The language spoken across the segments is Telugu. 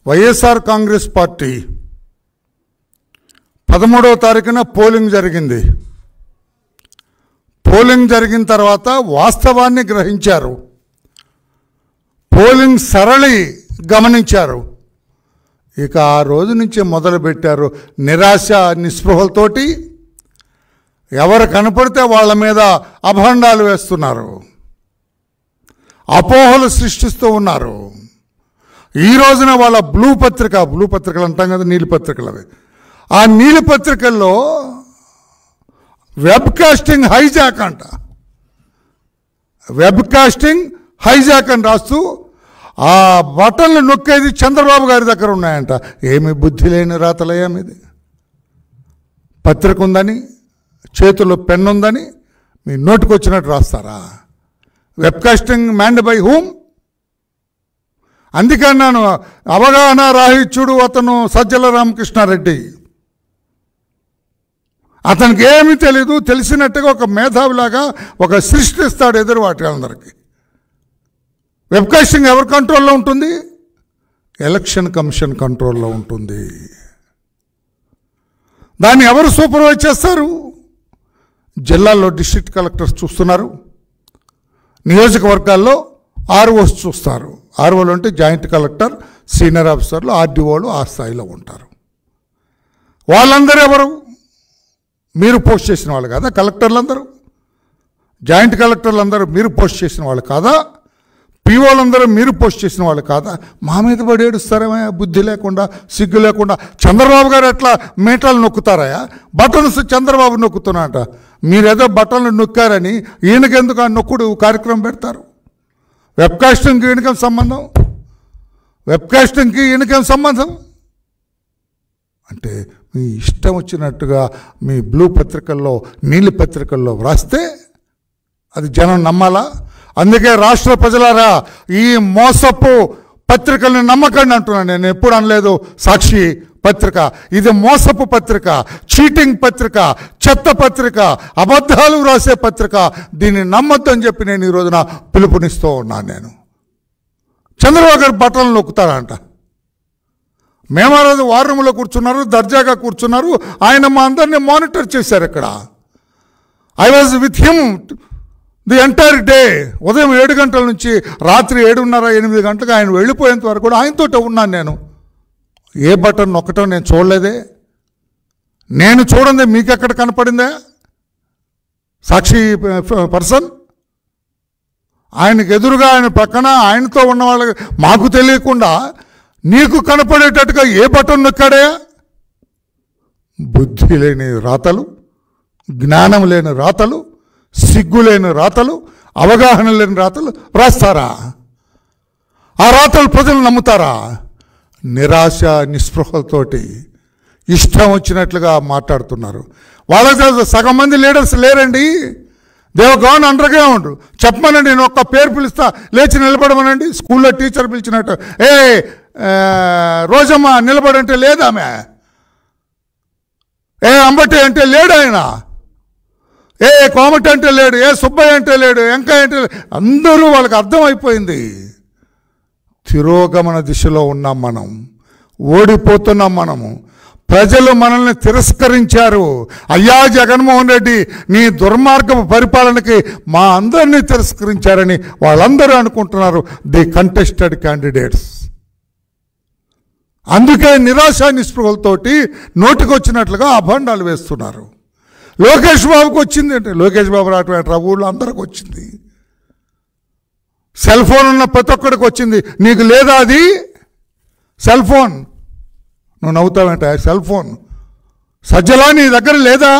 వైఎస్ఆర్ కాంగ్రెస్ పార్టీ 13వ తారీఖున పోలింగ్ జరిగింది. పోలింగ్ జరిగిన తర్వాత వాస్తవాన్ని గ్రహించారు. పోలింగ్ సరళి గమనించారు. ఇక ఆ రోజు నుంచి మొదలుపెట్టారు నిరాశ నిస్పృహలతోటి ఎవరు కనపడితే వాళ్ళ మీద అభాండాలు వేస్తున్నారు, అపోహలు సృష్టిస్తూ ఉన్నారు. ఈ రోజున వాళ్ళ బ్లూ పత్రికలు అంటాం కదా, నీలి పత్రికలు. అవి ఆ నీలి పత్రికల్లో వెబ్కాస్టింగ్ హైజాక్ అంట, వెబ్కాస్టింగ్ హైజాక్ అని రాస్తూ ఆ బటన్లు నొక్కేది చంద్రబాబు గారి దగ్గర ఉన్నాయంట. ఏమి బుద్ధి లేని రాతలయ్యా మీది. పత్రిక ఉందని, చేతుల్లో పెన్ను ఉందని మీ నోటికి వచ్చినట్టు రాస్తారా? Webcasting manned by whom? అందుకని నేను అవగాహన రాహిత్యుడు అతను సజ్జల రామకృష్ణారెడ్డి. అతనికి ఏమీ తెలీదు, తెలిసినట్టుగా ఒక మేధావిలాగా ఒక సృష్టిస్తాడు ఎదురు వాటిలందరికీ. వెబ్కాస్టింగ్ ఎవరి కంట్రోల్లో ఉంటుంది? ఎలక్షన్ కమిషన్ కంట్రోల్లో ఉంటుంది. దాన్ని ఎవరు సూపర్వైజ్ చేస్తారు? జిల్లాల్లో డిస్ట్రిక్ట్ కలెక్టర్స్ చూస్తున్నారు, నియోజకవర్గాల్లో ఆర్ఓస్ చూస్తారు. ఆర్ఓలు అంటే జాయింట్ కలెక్టర్, సీనియర్ ఆఫీసర్లు, ఆర్డీఓలు ఆ స్థాయిలో ఉంటారు. వాళ్ళందరూ ఎవరు? మీరు పోస్ట్ చేసిన వాళ్ళు కాదా? కలెక్టర్లందరూ, జాయింట్ కలెక్టర్లందరూ మీరు పోస్ట్ చేసిన వాళ్ళు కాదా? పీఓలందరూ మీరు పోస్ట్ చేసిన వాళ్ళు కాదా? మా మీద పడి ఏడుస్తారేమయ్యా బుద్ధి లేకుండా, సిగ్గు లేకుండా. చంద్రబాబు గారు ఎట్లా మీటర్లు నొక్కుతారయా? బటన్స్ చంద్రబాబు నొక్కుతున్నాట. మీరేదో బటన్లు నొక్కారని ఈయనకెందుకు ఆ నొక్కుడు కార్యక్రమం పెడతారు? వెబ్కాస్టింగ్కి ఈయనకేం సంబంధం? వెబ్కాస్టింగ్కి ఈయనకేం సంబంధం? అంటే మీ ఇష్టం వచ్చినట్టుగా మీ బ్లూ పత్రికల్లో, నీలి పత్రికల్లో వ్రాస్తే అది జనం నమ్మాలా? అందుకే రాష్ట్ర ప్రజలారా, ఈ మోసపు పత్రికల్ని నమ్మకండి అంటున్నాను. నేను ఎప్పుడు అనలేదు సాక్షి పత్రిక ఇది మోసపు పత్రిక, చీటింగ్ పత్రిక, చెత్త పత్రిక, అబద్ధాలు రాసే పత్రిక, దీన్ని నమ్మొద్దని చెప్పి నేను ఈ రోజున పిలుపునిస్తూ ఉన్నాను. నేను చంద్రబాబు గారు బట్టలు నొక్కుతారంట. మేము ఆ రోజు వార్ రూమ్లో కూర్చున్నారు, దర్జాగా కూర్చున్నారు. ఆయన మా అందరినీ మానిటర్ చేశారు. ఇక్కడ I was with him the entire day. ఉదయం 7 గంటల నుంచి రాత్రి 7:30, 8 గంటలకు ఆయన వెళ్ళిపోయేంత వరకు కూడా ఆయనతో ఉన్నాను నేను. ఏ బటన్ నొక్కటం నేను చూడలేదే. నేను చూడండి మీకెక్కడ కనపడిందే సాక్షి పర్సన్? ఆయనకు ఎదురుగా, ఆయన పక్కన, ఆయనతో ఉన్న వాళ్ళకి మాకు తెలియకుండా నీకు కనపడేటట్టుగా ఏ బటన్ నొక్కాడే? బుద్ధి లేని రాతలు, జ్ఞానం లేని రాతలు, సిగ్గు లేని రాతలు, అవగాహన లేని రాతలు రాస్తారా? ఆ రాతలు ప్రజలు నమ్ముతారా? నిరాశ నిస్పృహలతోటి ఇష్టం వచ్చినట్లుగా మాట్లాడుతున్నారు. వాళ్ళకి సగం మంది లీడర్స్ లేరండి. They've gone underground. చెప్పమనండి, నేను ఒక్క పేరు పిలుస్తా, లేచి నిలబడమనండి. స్కూల్లో టీచర్ పిలిచినట్టు, రోజమ్మ నిలబడంటే లేదామె, అంబటి అంటే లేడు ఆయన, కోమటి అంటే లేడు, సుబ్బయ్య అంటే లేడు, వెంకయ్య అంటే లేడు. అందరూ వాళ్ళకి అర్థమైపోయింది. తిరోగమన దిశలో ఉన్నాం మనం, ఓడిపోతున్నాం మనము. ప్రజలు మనల్ని తిరస్కరించారు. అయ్యా జగన్మోహన్ రెడ్డి, నీ దుర్మార్గపు పరిపాలనకి మా అందరినీ తిరస్కరించారని వాళ్ళందరూ అనుకుంటున్నారు, ది కంటెస్టెడ్ క్యాండిడేట్స్. అందుకే నిరాశ నిస్పృహలతోటి నోటికొచ్చినట్లుగా అభాండాలు వేస్తున్నారు. లోకేష్ బాబుకి వచ్చింది అంటే, లోకేష్ బాబు రావటం ఊళ్ళో అందరికి వచ్చింది. సెల్ ఫోన్ ఉన్న ప్రతి ఒక్కడికి వచ్చింది. నీకు లేదా అది సెల్ ఫోన్? నువ్వు నవ్వుతావేంట? సెల్ ఫోన్ సజ్జలా నీ దగ్గర లేదా?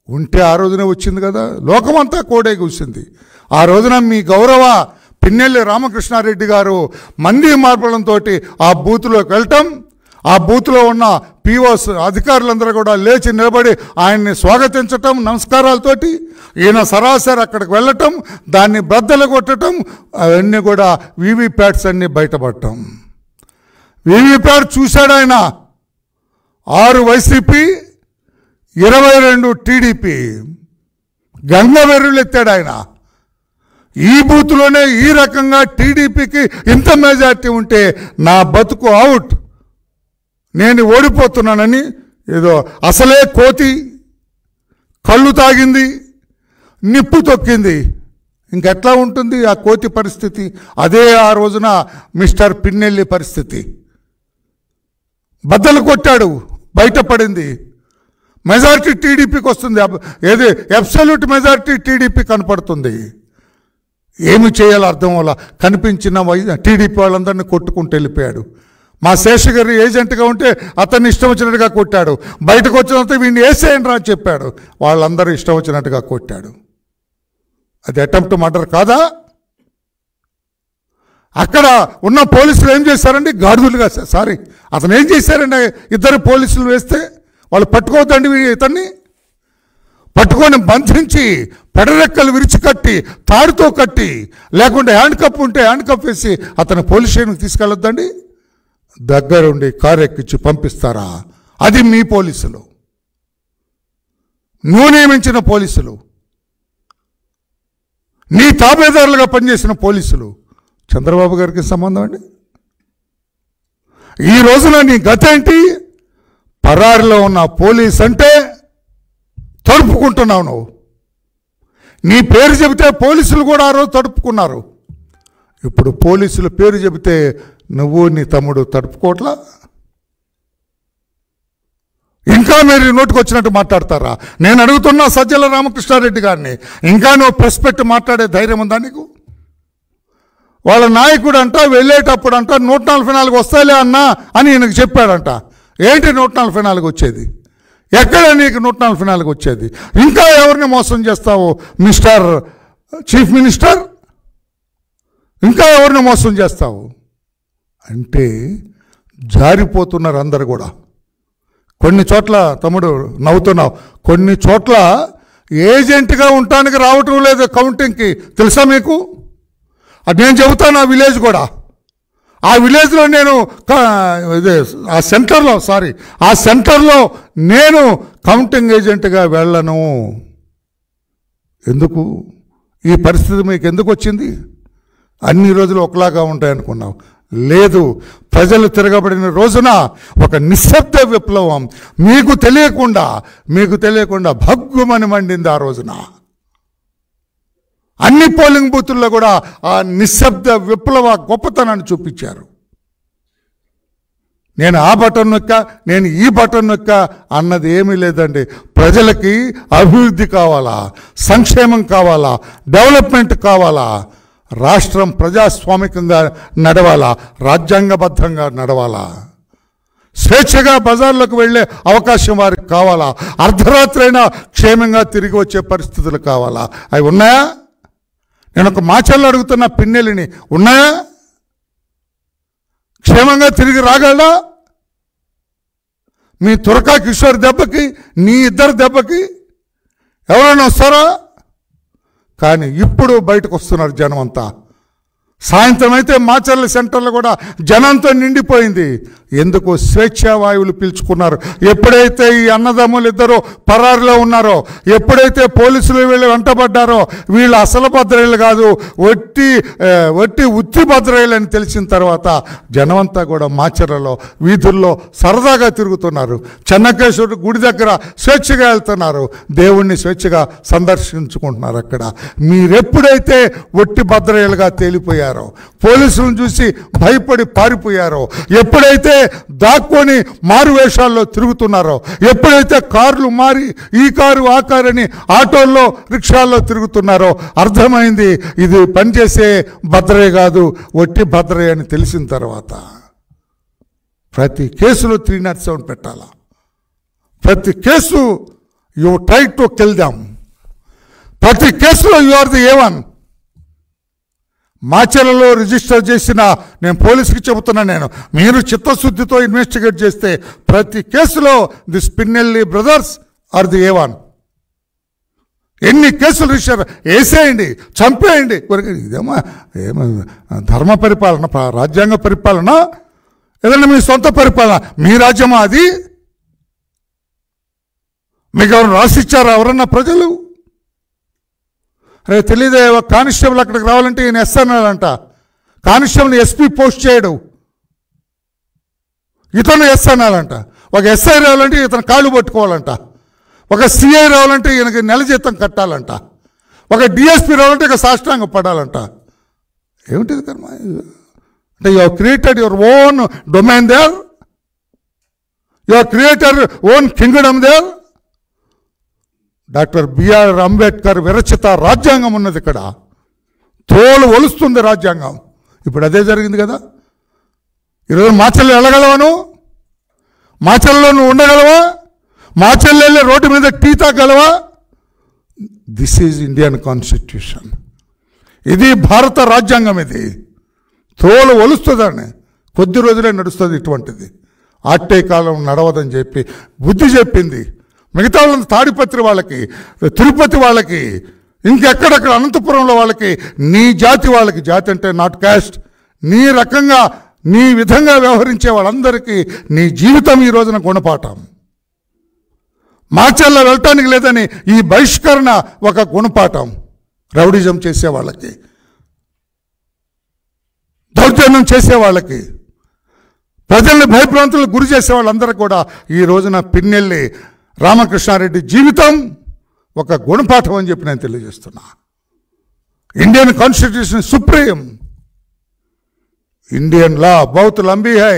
ఉంటే ఆ రోజునే వచ్చింది కదా. లోకమంతా కోడే కూర్చుంది ఆ రోజున. మీ గౌరవ పిన్నెల్లి రామకృష్ణారెడ్డి గారు మంది మార్పులంతో ఆ బూత్లోకి వెళ్ళటం, ఆ బూత్లో ఉన్న పీఓస్ అధికారులందరూ కూడా లేచి నిలబడి ఆయన్ని స్వాగతించటం నమస్కారాలతోటి. ఈయన సరాసరి అక్కడికి వెళ్ళటం, దాన్ని బద్దలు కొట్టడం, అవన్నీ కూడా వీవీప్యాట్స్ అన్నీ బయటపడటం. వీవీప్యాట్ చూశాడు ఆయన. 6 వైసీపీ, 22 టీడీపీ. గంగవెర్రులు ఎత్తాడు ఆయన. ఈ బూత్లోనే ఈ రకంగా టీడీపీకి ఇంత మెజార్టీ ఉంటే నా బతుకు అవుట్, నేను ఓడిపోతున్నానని ఏదో అసలే కోతి కళ్ళు తాగింది, నిప్పు తొక్కింది, ఇంకెట్లా ఉంటుంది ఆ కోతి పరిస్థితి? అదే ఆ రోజున మిస్టర్ పిన్నెల్లి పరిస్థితి. బద్దలు కొట్టాడు, బయటపడింది. మెజారిటీ టీడీపీకి వస్తుంది, ఏది అబ్సల్యూట్ మెజారిటీ టీడీపీ కనపడుతుంది. ఏమి చేయాలో అర్థం వల్ల కనిపించిన టీడీపీ వాళ్ళందరినీ కొట్టుకుంటూ వెళ్ళిపోయాడు. మా శేషగిరి ఏజెంట్గా ఉంటే అతన్ని ఇష్టం వచ్చినట్టుగా కొట్టాడు. బయటకు వచ్చినంత వీడిని వేసేయండి రా చెప్పాడు, వాళ్ళందరూ ఇష్టం వచ్చినట్టుగా కొట్టాడు. అది అటెంప్ట్ మర్డర్ కాదా? అక్కడ ఉన్న పోలీసులు ఏం చేశారండి? గాడిదలుగా, సారీ అతను ఏం చేశారండి? ఇద్దరు పోలీసులు వేస్తే వాళ్ళు పట్టుకోవద్దండి ఇతన్ని, పట్టుకొని బంధించి పెడరెక్కలు విరిచి కట్టి తాడుతో కట్టి, లేకుంటే హ్యాండ్ కప్ ఉంటే హ్యాండ్ కప్ వేసి అతను పోలీస్ స్టేషన్కి తీసుకెళ్ళొద్దండి. దగ్గరుండి కారు ఎక్కించి పంపిస్తారా? అది మీ పోలీసులు, నువ్వు నియమించిన పోలీసులు, నీ తాబేదారులుగా పనిచేసిన పోలీసులు. చంద్రబాబు గారికి సంబంధం అండి? ఈ రోజున నీ గత ఏంటి? పరారిలో ఉన్న పోలీస్ అంటే తడుపుకుంటున్నావు నువ్వు. నీ పేరు చెబితే పోలీసులు కూడా ఆ రోజు తడుపుకున్నారు. ఇప్పుడు పోలీసుల పేరు చెబితే నువ్వు నీ తమ్ముడు తడుపుకోవట్లా? ఇంకా మీరు నోటికి వచ్చినట్టు మాట్లాడతారా? నేను అడుగుతున్నా సజ్జల రామకృష్ణారెడ్డి గారిని, ఇంకా నువ్వు ప్రెస్ పెట్టి మాట్లాడే ధైర్యం ఉందా నీకు? వాళ్ళ నాయకుడు అంట వెళ్ళేటప్పుడు అంట 144 వస్తాయిలే అన్నా అని ఈయనకు చెప్పాడంట. ఏంటి 144 వచ్చేది? ఎక్కడ నీకు 144 వచ్చేది? ఇంకా ఎవరిని మోసం చేస్తావు మిస్టర్ చీఫ్ మినిస్టర్? ఇంకా ఎవరిని మోసం చేస్తావు అంటే జారిపోతున్నారు అందరు కూడా. కొన్ని చోట్ల తమ్ముడు నవ్వుతున్నావు, కొన్ని చోట్ల ఏజెంట్గా ఉండటానికి రావటం లేదు కౌంటింగ్కి, తెలుసా మీకు? అది నేను చెబుతాను. ఆ విలేజ్ కూడా, ఆ విలేజ్లో నేను ఆ సెంటర్లో నేను కౌంటింగ్ ఏజెంట్గా వెళ్ళను. ఎందుకు ఈ పరిస్థితి మీకు ఎందుకు వచ్చింది? అన్ని రోజులు ఒకలాగా ఉంటాయనుకున్నావు, లేదు. ప్రజలు తిరగబడిన రోజున ఒక నిశ్శబ్ద విప్లవం మీకు తెలియకుండా భగ్గుమని మండింది. ఆ రోజున అన్ని పోలింగ్ బూతుల్లో కూడా ఆ నిశ్శబ్ద విప్లవ గొప్పతనాన్ని చూపించారు. నేను ఆ బటన్ నొక్కా, నేను ఈ బటన్ నొక్కా అన్నది ఏమీ లేదండి. ప్రజలకి అభివృద్ధి కావాలా, సంక్షేమం కావాలా, డెవలప్మెంట్ కావాలా, రాష్ట్రం ప్రజాస్వామికంగా నడవాలా, రాజ్యాంగబద్ధంగా నడవాలా, స్వేచ్ఛగా బజార్లకు వెళ్ళే అవకాశం వారికి కావాలా, అర్ధరాత్రి అయినా క్షేమంగా తిరిగి వచ్చే పరిస్థితులు కావాలా? అవి ఉన్నాయా? నేను ఒక మాచల్లో అడుగుతున్న పిన్నెల్లిని, ఉన్నాయా? క్షేమంగా తిరిగి రాగలడా? మీ తురకా కిషోర్ దెబ్బకి, నీ ఇద్దరు దెబ్బకి ఎవరైనా వస్తారా? కానీ ఇప్పుడు బయటకు వస్తున్నారు జనం అంతా. సాయంత్రం అయితే మాచర్ల సెంటర్లో కూడా జనంతో నిండిపోయింది. ఎందుకు? స్వేచ్ఛా వాయువులు పీల్చుకున్నారు. ఎప్పుడైతే ఈ అన్నదమ్ములు ఇద్దరు పరారులో ఉన్నారో, ఎప్పుడైతే పోలీసులు వీళ్ళు వెంటబడ్డారో, వీళ్ళు అసలు భద్రయ్యలు కాదు, ఉత్తి భద్రయ్యలు అని తెలిసిన తర్వాత జనమంతా కూడా మాచర్లలో వీధుల్లో సరదాగా తిరుగుతున్నారు. చెన్నకేశ్వరుడు గుడి దగ్గర స్వేచ్ఛగా వెళ్తున్నారు, దేవుణ్ణి స్వేచ్ఛగా సందర్శించుకుంటున్నారు. అక్కడ మీరెప్పుడైతే ఒట్టి భద్రయ్యలుగా తేలిపోయారు, పోలీసులను చూసి భయపడి పారిపోయారో, ఎప్పుడైతే దాక్కొని మారు వేషాల్లో తిరుగుతున్నారో, ఎప్పుడైతే కార్లు మారి ఈ కారు ఆ కారు అని ఆటోల్లో రిక్షాల్లో తిరుగుతున్నారో అర్థమైంది ఇది పనిచేసే భద్రయ్య కాదు, ఒట్టి భద్రయ్య అని తెలిసిన తర్వాత ప్రతి కేసులో 307 పెట్టాలా? ప్రతి case you try to kill them, ప్రతి కేసులో యు ఆర్ ది A1. మాచర్లలో రిజిస్టర్ చేసిన, నేను పోలీసుకి చెబుతున్నా, మీరు చిత్తశుద్ధితో ఇన్వెస్టిగేట్ చేస్తే ప్రతి కేసులో this Pinnelli brothers are the A1. ఎన్ని కేసులు రిజిస్టర్ వేసేయండి, చంపేయండి. ఇదేమో ధర్మ పరిపాలన, రాజ్యాంగ పరిపాలన, ఏదన్నా మీ సొంత పరిపాలన? మీ రాజ్యమా అది? మీకు ఎవరు రాసిచ్చారా? ఎవరన్నా ప్రజలు? అరే తెలియదే, ఒక కానిస్టేబుల్ అక్కడికి రావాలంటే ఈయన ఎస్ అన్నాడంట. కానిస్టేబుల్ని ఎస్పీ పోస్ట్ చేయడు, ఇతను ఎస్ అనాలంట. ఒక ఎస్ఐ రావాలంటే ఇతను కాళ్ళు పట్టుకోవాలంట. ఒక సిఐ రావాలంటే ఈయనకి నెల జీతం కట్టాలంట. ఒక డిఎస్పీ రావాలంటే ఇక సాష్టాంగ పడాలంట. ఏమిటిది కర్మ? అంటే you have created your own domain there, you have created own kingdom there. Doctor BR Ambedkar విరచిత రాజ్యాంగం ఉన్నది ఇక్కడ. తోలు ఒలుస్తుంది రాజ్యాంగం. ఇప్పుడు అదే జరిగింది కదా. ఈరోజు మాచల్లో వెళ్ళగలవను? మాచల్లో నువ్వు ఉండగలవా? మాచల్లో వెళ్ళి రోడ్డు మీద టీ తాగలవా? This is Indian constitution. ఇది భారత రాజ్యాంగం. ఇది తోలు ఒలుస్తుందని కొద్ది రోజులే నడుస్తుంది. ఇటువంటిది ఆట్టే కాలం నడవదని చెప్పి బుద్ధి చెప్పింది. మిగతా వాళ్ళని తాడిపత్రి వాళ్ళకి, తిరుపతి వాళ్ళకి, ఇంకెక్కడెక్కడ అనంతపురంలో వాళ్ళకి, నీ జాతి వాళ్ళకి, జాతి అంటే నాట్ క్యాస్ట్, నీ రకంగా నీ విధంగా వ్యవహరించే వాళ్ళందరికీ నీ జీవితం ఈ రోజున గుణపాఠం. మాచల్లో వెళ్ళటానికి లేదని ఈ బహిష్కరణ ఒక గుణపాఠం. రౌడిజం చేసేవాళ్ళకి, దౌర్జన్యం చేసేవాళ్ళకి, ప్రజల్ని భయభ్రాంతులకు గురి చేసే వాళ్ళందరూ కూడా ఈ రోజున పిన్నెల్లి రామకృష్ణారెడ్డి జీవితం ఒక గుణపాఠం అని చెప్పి నేను తెలియజేస్తున్నా. ఇండియన్ కాన్స్టిట్యూషన్ సుప్రీం, ఇండియన్ లా बहुत लंबी है,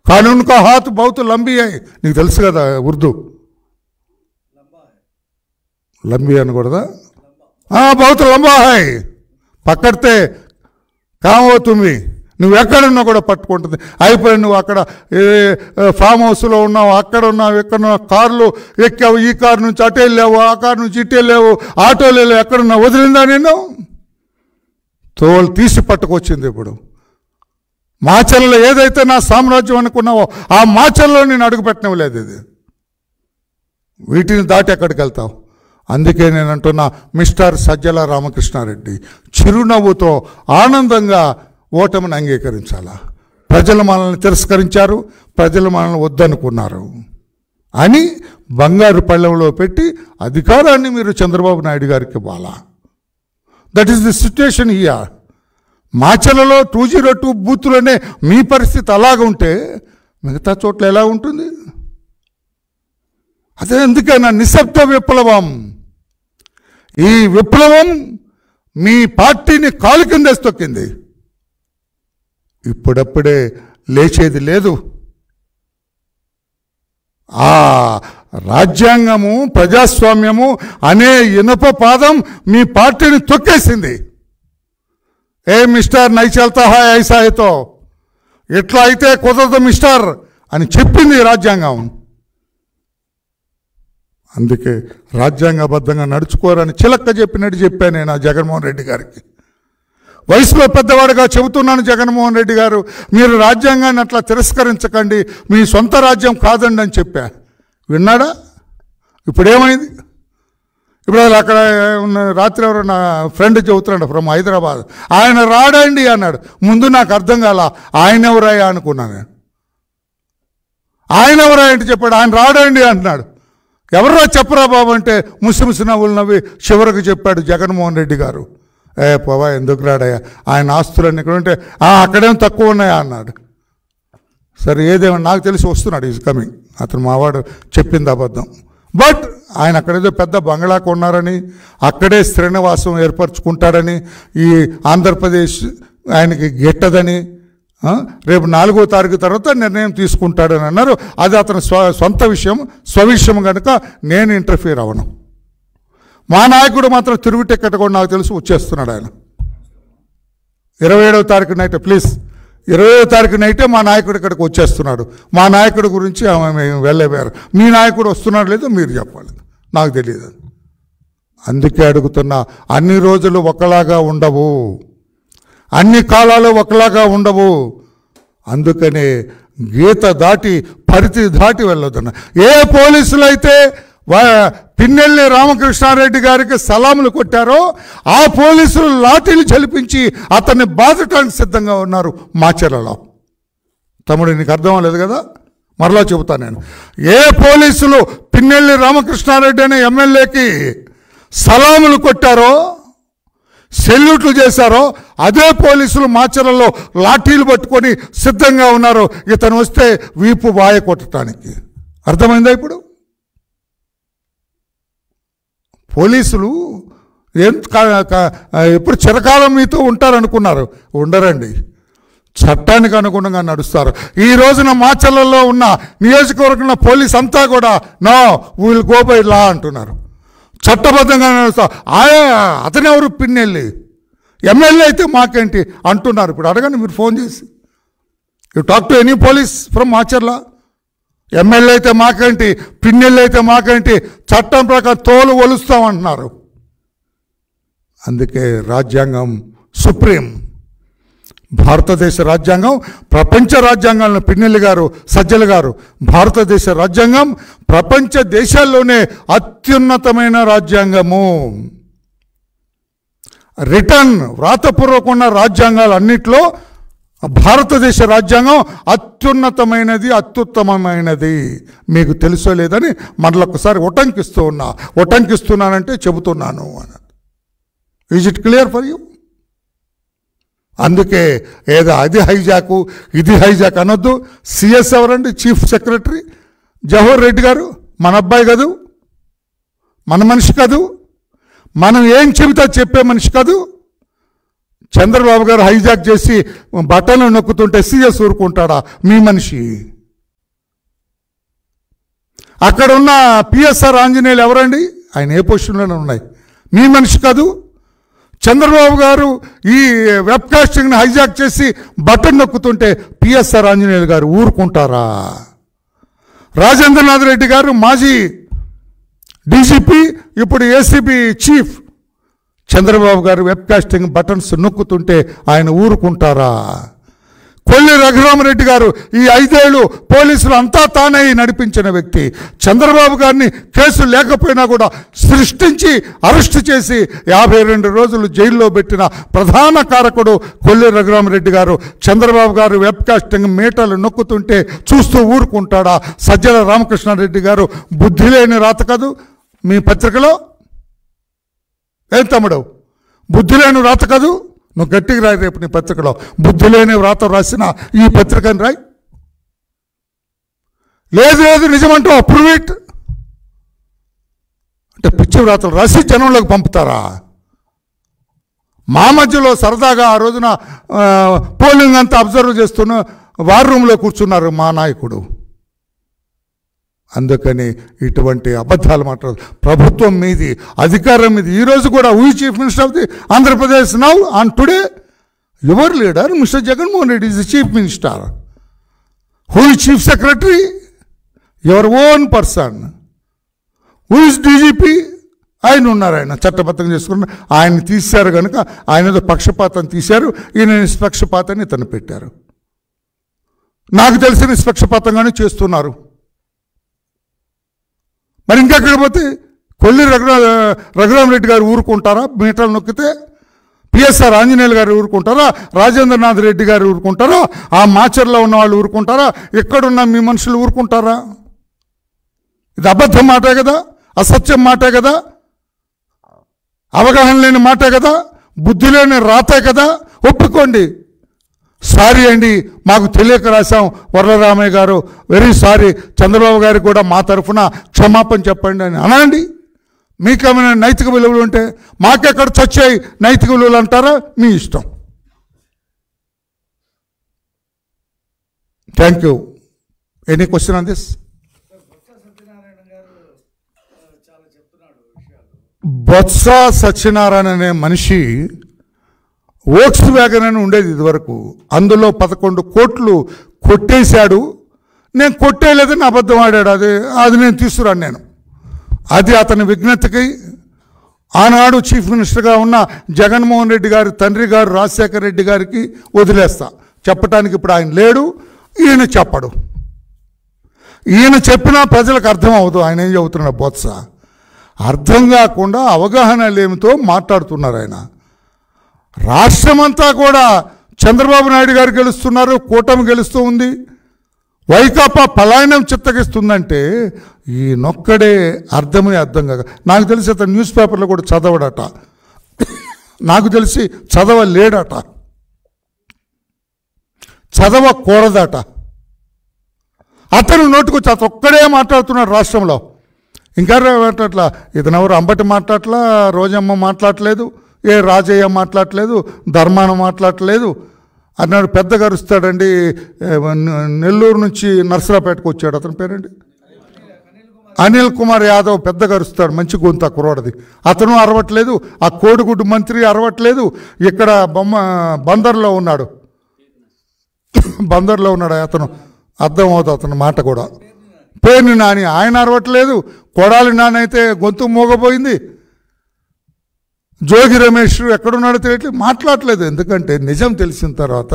कानून का हाथ बहुत लंबी है. నీకు తెలుసు కదా ఉర్దూ, లంబీ అనకూడదా? बहुत लंबा है, పక్కడితే కామవుతుంది. నువ్వు ఎక్కడున్నా కూడా పట్టుకుంటుంది. అయిపోయి నువ్వు అక్కడ ఫామ్ హౌస్లో ఉన్నావు, అక్కడ ఉన్నావు, ఎక్కడ కార్లు ఎక్కావు, ఈ కారు నుంచి అటు వెళ్ళావు, ఆ కారు నుంచి ఇటు వెళ్ళావు, ఆటోలు వెళ్ళావు, ఎక్కడున్నా వదిలిందా నేను? తోలు తీసి పట్టుకొచ్చింది. ఇప్పుడు మాచల్లో ఏదైతే నా సామ్రాజ్యం అనుకున్నావో ఆ మాచల్లో నేను అడుగుపెట్టనివ్వలేదు. ఇది వీటిని దాటి ఎక్కడికి వెళ్తావు? అందుకే నేను అంటున్నా, మిస్టర్ సజ్జల రామకృష్ణారెడ్డి చిరునవ్వుతో ఆనందంగా ఓటమిని అంగీకరించాలా. ప్రజలు మనల్ని తిరస్కరించారు, ప్రజలు మనల్ని వద్దనుకున్నారు అని బంగారు పళ్ళెంలో పెట్టి అధికారాన్ని మీరు చంద్రబాబు నాయుడు గారికి ఇవ్వాలా. That is the situation here. మాచలలో 202 బూతులనే మీ పరిస్థితి అలాగ ఉంటే మిగతా చోట్ల ఎలా ఉంటుంది? అదే ఎందుకైనా నిశ్శబ్ద విప్లవం. ఈ విప్లవం మీ పార్టీని కాలు కిందేసి తొక్కింది. ఇప్పుడప్పుడే లేచేది లేదు. ఆ రాజ్యాంగము, ప్రజాస్వామ్యము అనే ఇనుప పాదం మీ పార్టీని తొక్కేసింది. ఏ మిస్టర్ నై చల్తా హై ఐసా హైతో, ఇట్లా అయితే కుదరదు మిస్టర్ అని చెప్పింది రాజ్యాంగం. అందుకే రాజ్యాంగబద్ధంగా నడుచుకోరని చిలక్క చెప్పినట్టు చెప్పాను నేను ఆ జగన్మోహన్ రెడ్డి గారికి. వయసులో పెద్దవాడుగా చెబుతున్నాను, జగన్మోహన్ రెడ్డి గారు మీరు రాజ్యాంగాన్ని అట్లా తిరస్కరించకండి, మీ సొంత రాజ్యం కాదండి అని చెప్పా. విన్నాడా? ఇప్పుడు ఏమైంది? ఇప్పుడు అక్కడ ఉన్న రాత్రి ఎవరో నా ఫ్రెండ్ చెబుతున్నాడు ఫ్రమ్ హైదరాబాద్, ఆయన రాడండి అన్నాడు. ముందు నాకు అర్థం కాల, ఆయన ఎవరాయా అనుకున్నాను. ఆయన ఎవరాయ అంటే చెప్పాడు, ఆయన రాడండి అంటున్నాడు. ఎవరో చెప్పరా బాబు అంటే ముసిముసి నవ్వులు నవ్వి చివరికి చెప్పాడు జగన్మోహన్ రెడ్డి గారు, పోవా ఎందుకు రాడయ్యా, ఆయన ఆస్తులన్నీ ఇక్కడ ఉంటే అక్కడేం తక్కువ ఉన్నాయా అన్నాడు. సరే ఏదేమో నాకు తెలిసి వస్తున్నాడు, ఈజ్ కమింగ్. అతను మావాడు చెప్పింది అబద్ధం. బట్ ఆయన అక్కడేదో పెద్ద బంగ్లా కొన్నారని, అక్కడే శ్రీనివాసం ఏర్పరచుకుంటాడని, ఈ ఆంధ్రప్రదేశ్ ఆయనకి గెట్టదని, రేపు 4వ తారీఖు తర్వాత నిర్ణయం తీసుకుంటాడని అన్నారు. అది అతని సొంత విషయం, స్వవిషయం కనుక నేను ఇంటర్ఫియర్ అవ్వను. మా నాయకుడు మాత్రం తిరుగు టికెట్ కూడా నాకు తెలిసి వచ్చేస్తున్నాడు. ఆయన 27వ తారీఖు నైట్, ప్లీజ్ 20వ తారీఖు నైటే మా నాయకుడు ఇక్కడికి వచ్చేస్తున్నాడు. మా నాయకుడి గురించి మేము వెళ్ళేవారు. మీ నాయకుడు వస్తున్నాడు లేదో మీరు చెప్పాలి, నాకు తెలియదు. అందుకే అడుగుతున్నా, అన్ని రోజులు ఒకలాగా ఉండవు, అన్ని కాలాలు ఒకలాగా ఉండవు. అందుకనే గీత దాటి పరిధి దాటి వెళ్ళొద్దన్న. ఏ పోలీసులు అయితే పిన్నెల్లి రామకృష్ణారెడ్డి గారికి సలాములు కొట్టారో ఆ పోలీసులు లాఠీలు చలిపించి అతన్ని బాధటానికి సిద్ధంగా ఉన్నారు మాచర్లలో. తమ్ముడు నీకు అర్థం అవ్వలేదు కదా, మరలా చెబుతాను నేను. ఏ పోలీసులు పిన్నెల్లి రామకృష్ణారెడ్డి అనే ఎమ్మెల్యేకి సలాములు కొట్టారో, సెల్యూట్లు చేశారో, అదే పోలీసులు మాచర్లలో లాఠీలు పట్టుకొని సిద్ధంగా ఉన్నారు ఇతను వస్తే వీపు వాయ కొట్టడానికి. అర్థమైందా? పోలీసులు ఎప్పుడు చిరకాలం మీతో ఉంటారనుకున్నారు? ఉండరండి. చట్టానికి అనుగుణంగా నడుస్తారు. ఈ రోజున మాచర్లలో ఉన్న నియోజకవర్గంలో పోలీస్ అంతా కూడా no will go by law అంటున్నారు. చట్టబద్ధంగా నడుస్తారు. అతనెవరు పిన్నెల్లి? ఎమ్మెల్యే అయితే మాకేంటి అంటున్నారు. ఇప్పుడు అడగండి మీరు ఫోన్ చేసి. You talk to any police from Macherla. MLA అయితే మాకేంటి, పిన్నెల్లి అయితే మాకేంటి, చట్టం ప్రకారం తోలు ఒలుస్తామంటున్నారు. అందుకే రాజ్యాంగం సుప్రీం. భారతదేశ రాజ్యాంగం ప్రపంచ రాజ్యాంగాలను పిన్నెల్లి గారు, సజ్జల గారు, భారతదేశ రాజ్యాంగం ప్రపంచ దేశాల్లోనే అత్యున్నతమైన రాజ్యాంగము. రిటర్న్ వ్రాతపూర్వక రాజ్యాంగాలన్నింటిలో భారతదేశ రాజ్యాంగం అత్యున్నతమైనది, అత్యుత్తమమైనది. మీకు తెలుసో లేదని మరొకసారి ఉటంకిస్తున్నానంటే చెబుతున్నాను అన్నది. Is it clear for you? అందుకే ఏదో అది హైజాకు ఇది హైజాక్ అనొద్దు. సిఎస్ ఎవరండి? చీఫ్ సెక్రటరీ జవహర్ రెడ్డి గారు. మన అబ్బాయి కాదు, మన మనిషి కాదు, మనం ఏం చెబితే చెప్పే మనిషి కాదు. చంద్రబాబు గారు హైజాక్ చేసి బట్టలు నొక్కుతుంటే సిఎస్ ఊరుకుంటాడా? మీ మనిషి. అక్కడ ఉన్న పిఎస్ఆర్ ఆంజనేయులు ఎవరండి? ఆయన ఏ పొజిషన్లోనే ఉన్నాయి. మీ మనిషి కాదు. చంద్రబాబు గారు ఈ వెబ్కాస్టింగ్ని హైజాక్ చేసి బటన్ నొక్కుతుంటే పిఎస్ఆర్ ఆంజనేయులు గారు ఊరుకుంటారా? రాజేంద్రనాథ్ రెడ్డి గారు మాజీ డీజీపీ, ఇప్పుడు ఏసీబీ చీఫ్. చంద్రబాబు గారు వెబ్కాస్టింగ్ బటన్స్ నొక్కుతుంటే ఆయన ఊరుకుంటారా? కొల్లి రఘురామరెడ్డి గారు ఈ 5 ఏళ్ళు పోలీసులు అంతా తానే నడిపించిన వ్యక్తి. చంద్రబాబు గారిని కేసు లేకపోయినా కూడా సృష్టించి అరెస్టు చేసి 52 రోజులు జైల్లో పెట్టిన ప్రధాన కారకుడు కొల్లి రఘురామరెడ్డి గారు. చంద్రబాబు గారు వెబ్కాస్టింగ్ మీటలు నొక్కుతుంటే చూస్తూ ఊరుకుంటాడా? సజ్జల రామకృష్ణారెడ్డి గారు బుద్ధి లేని రాత కాదు మీ పత్రికలో? ఏం తమ్ముడు, బుద్ధి లేని రాత కాదు? నువ్వు గట్టిగా రాయి. రేపు నీ పత్రికలో బుద్ధి లేని వ్రాత రాసిన ఈ పత్రికని రాయి. లేదు నిజమంటూ అప్రూవ్ ఇట్ అంటే పిచ్చి వ్రాతలు రాసి జనంలోకి పంపుతారా? మా మధ్యలో సరదాగా ఆ రోజున పోలింగ్ అంతా అబ్జర్వ్ చేస్తున్న వార్ రూమ్లో కూర్చున్నారు మా నాయకుడు. అందుకని ఇటువంటి అబద్ధాలు మాట్లాడదు. ప్రభుత్వం మీది, అధికారం మీది. ఈరోజు కూడా who is chief minister of the Andhra Pradesh now on today? Your leader mister Jaganmohan Reddy is the chief minister. Who is chief secretary? Your own person. Who is DGP? ఆయన ఉన్నారు. ఆయన చట్టబద్ధంగా చేసుకున్నారు. ఆయన తీశారు కనుక ఆయన ఏదో పక్షపాతం తీశారు. ఈయన నిష్పక్షపాతాన్ని ఇతను పెట్టారు. నాకు తెలిసి నిష్పక్షపాతంగానే చేస్తున్నారు. మరి ఇంకెక్కడ పోతే కొల్లి రఘురామరెడ్డి గారు ఊరుకుంటారా? మీటలు నొక్కితే పిఎస్ఆర్ ఆంజనేయులు గారు ఊరుకుంటారా? రాజేంద్రనాథ్ రెడ్డి గారు ఊరుకుంటారా? ఆ మాచర్లో ఉన్న వాళ్ళు ఊరుకుంటారా? ఎక్కడున్న మీ మనుషులు ఊరుకుంటారా? ఇది అబద్ధం మాటే కదా, అసత్యం మాటే కదా, అవగాహన లేని మాటే కదా, బుద్ధి లేని రాతే కదా. ఒప్పుకోండి. సారీ అండి, మాకు తెలియక రాశాం వరలరామయ్య గారు, వెరీ సారీ. చంద్రబాబు గారికి కూడా మా తరఫున క్షమాపణ చెప్పండి అని అనండి. మీకేమైనా నైతిక విలువలు ఉంటే మాకెక్కడ చచ్చాయి నైతిక విలువలు అంటారా? మీ ఇష్టం. Thank you. Any question on this? Botsa Satyanarayana అనే మనిషి వోక్స్ వ్యాగన్ అని ఉండేది ఇదివరకు. అందులో 11 కోట్లు కొట్టేశాడు. నేను కొట్టేయలేదని అబద్ధం ఆడాడు. అది నేను తీసుకురాను. అది అతని విజ్ఞతకి ఆనాడు చీఫ్ మినిస్టర్గా ఉన్న జగన్మోహన్ రెడ్డి గారి తండ్రి గారు రాజశేఖర రెడ్డి గారికి వదిలేస్తా. చెప్పడానికి ఇప్పుడు ఆయన లేడు, ఈయన చెప్పడు. ఈయన చెప్పినా ప్రజలకు అర్థం అవ్వదు. ఆయన ఏం చెబుతున్నాడు? బొత్స అర్థం కాకుండా అవగాహన లేమితో మాట్లాడుతున్నారు. ఆయన రాష్ట్రమంతా కూడా చంద్రబాబు నాయుడు గారు గెలుస్తున్నారు, కూటమి గెలుస్తూ ఉంది. వైకాపా పలాయనం చిత్తగిస్తుందంటే ఈ నొక్కడే అర్థం కాక, నాకు తెలిసి అతను న్యూస్ పేపర్లో కూడా చదవడట, నాకు తెలిసి చదవలేడట, చదవకూడదట. అతను నోటుకొచ్చి అతను ఒక్కడే మాట్లాడుతున్నాడు రాష్ట్రంలో. ఇంకా మాట్లాడట్లా, ఇతనెవరు అంబటి మాట్లాడట్లా, రోజమ్మ మాట్లాడలేదు, ఏ రాజయ్య మాట్లాడలేదు, ధర్మాన మాట్లాడలేదు అన్నాడు. పెద్దగా అరుస్తాడండి. నెల్లూరు నుంచి నర్సరాపేటకు వచ్చాడు, అతని పేరండి అనిల్ కుమార్ యాదవ్, పెద్దగా అరుస్తాడు, మంచి గొంతు కుర్రాడిది. అతను అరవట్లేదు, ఆ కోడిగుడ్డు మంత్రి అరవట్లేదు. ఇక్కడ బందర్లో ఉన్నాడు, అతను అర్థం అవుతుంది అతని మాట కూడా. పేర్ని నాని ఆయన అరవట్లేదు, కొడాలి నాని అయితే గొంతు మోగపోయింది. జోగి రమేష్ ఎక్కడున్నాడో తెలియట్లేదు, మాట్లాడలేదు. ఎందుకంటే నిజం తెలిసిన తర్వాత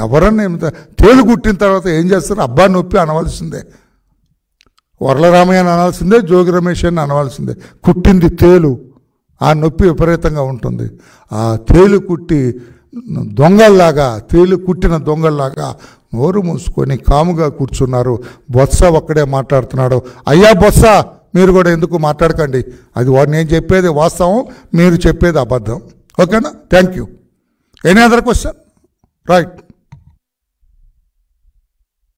ఎవరన్నా తేలు కుట్టిన తర్వాత ఏం చేస్తారు, అబ్బా నొప్పి అనవలసిందే, వరలరామయ్య అని అనాల్సిందే, జోగి రమేష్ అని అనవలసిందే. కుట్టింది తేలు, ఆ నొప్పి విపరీతంగా ఉంటుంది. ఆ తేలు కుట్టి దొంగల్లాగా, తేలు కుట్టిన దొంగల్లాగా నోరు మూసుకొని కాముగా కూర్చున్నారు. బొత్స ఒక్కడే మాట్లాడుతున్నాడు. అయ్యా బొత్స, మీరు కూడా ఎందుకు మాట్లాడకండి, అది నేను చెప్పేది వాస్తవం, మీరు చెప్పేది అబద్ధం. ఓకేనా? Thank you. Any other question? Right.